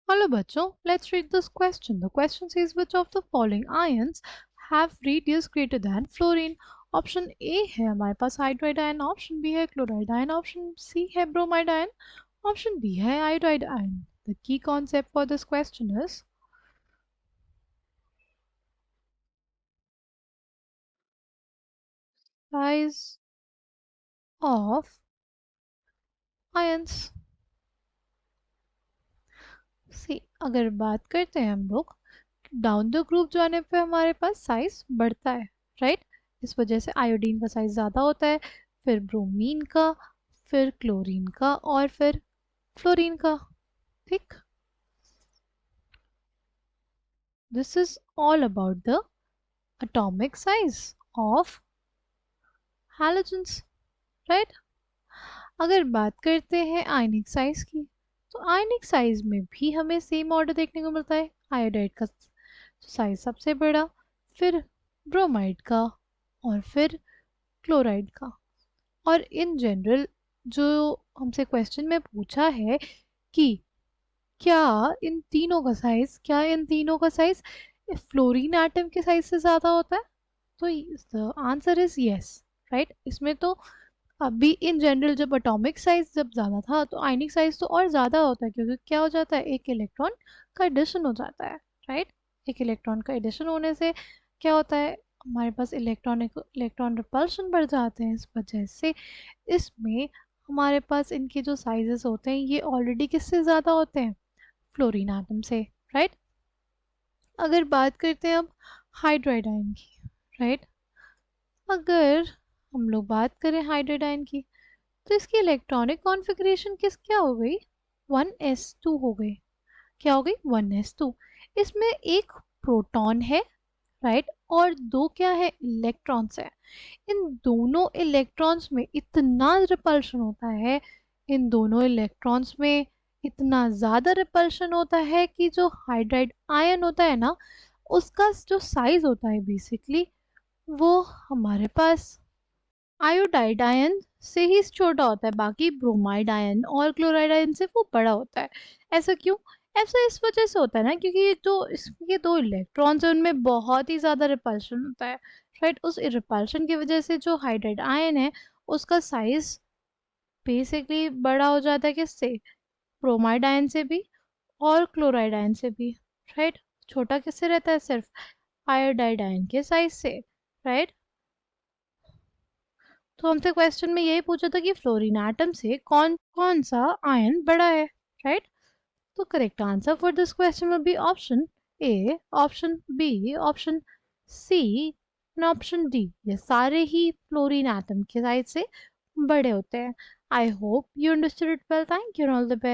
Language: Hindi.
Hello bachcho, let's read this question. The question says which of the following ions have radius greater than fluorine? Option A है हमारे पास हाइड्राइड आयन, ऑप्शन बी है क्लोराइड आयन, ऑप्शन सी है ब्रोमाइड आयन, ऑप्शन डी है iodide ion. The key concept for this question is size of ions. सी अगर बात करते हैं हम लोग डाउन द ग्रुप जाने पे हमारे पास साइज बढ़ता है, राइट. इस वजह से आयोडीन का साइज ज़्यादा होता है, फिर ब्रोमीन का, फिर क्लोरीन का और फिर फ्लोरीन का. ठीक. This is all about the atomic size of halogens, right. अगर बात करते हैं आयनिक साइज की, तो आयनिक साइज में भी हमें सेम ऑर्डर देखने को मिलता है. आयोडाइड का साइज सबसे बड़ा, फिर ब्रोमाइड का और फिर क्लोराइड का. और इन जनरल जो हमसे क्वेश्चन में पूछा है कि क्या इन तीनों का साइज फ्लोरीन एटम के साइज से ज़्यादा होता है, तो the answer is yes, right. इसमें तो अभी इन जनरल जब एटॉमिक साइज जब ज़्यादा था तो आयनिक साइज तो और ज़्यादा होता है, क्योंकि क्या हो जाता है, एक इलेक्ट्रॉन का एडिशन हो जाता है, राइट. एक इलेक्ट्रॉन का एडिशन होने से क्या होता है, हमारे पास इलेक्ट्रॉन रिपल्शन बढ़ जाते हैं. इस वजह से इसमें हमारे पास इनके जो साइजेस होते हैं ये ऑलरेडी किससे ज़्यादा होते हैं, फ्लोरीन एटम से, राइट. अगर बात करते हैं अब हाइड्राइड आयन की, राइट. अगर हम लोग बात करें हाइड्राइड आयन की, तो इसकी इलेक्ट्रॉनिक कॉन्फ़िगरेशन क्या हो गई, 1s2 हो गई. क्या हो गई, 1s2. इसमें एक प्रोटॉन है, राइट, और दो क्या है, इलेक्ट्रॉन्स है. इन दोनों इलेक्ट्रॉन्स में इतना रिपल्शन होता है, इन दोनों इलेक्ट्रॉन्स में इतना ज़्यादा रिपल्शन होता है कि जो हाइड्राइड आयन होता है ना, उसका जो साइज होता है बेसिकली वो हमारे पास आयोडाइड आयन से ही छोटा होता है, बाकी ब्रोमाइड आयन और क्लोराइड आयन से वो बड़ा होता है. ऐसा क्यों, ऐसा इस वजह से होता है ना, क्योंकि ये जो इसके दो इलेक्ट्रॉन्स हैं उनमें बहुत ही ज़्यादा रिपल्शन होता है, राइट. उस रिपल्शन की वजह से जो हाइड्राइड आयन है उसका साइज बेसिकली बड़ा हो जाता है, किससे, ब्रोमाइड आयन से भी और क्लोराइड आयन से भी, राइट. छोटा किससे रहता है, सिर्फ आयोडाइड आयन के साइज से, राइट. तो हमसे क्वेश्चन में यही पूछा था कि फ्लोरीन एटम से कौन कौन सा आयन बड़ा है, राइट. तो correct answer for this question will be option A, option B, option C and option D. ये सारे ही फ्लोरीन एटम के साइज से बड़े होते हैं. I hope you understood it well. Thank you, all the best.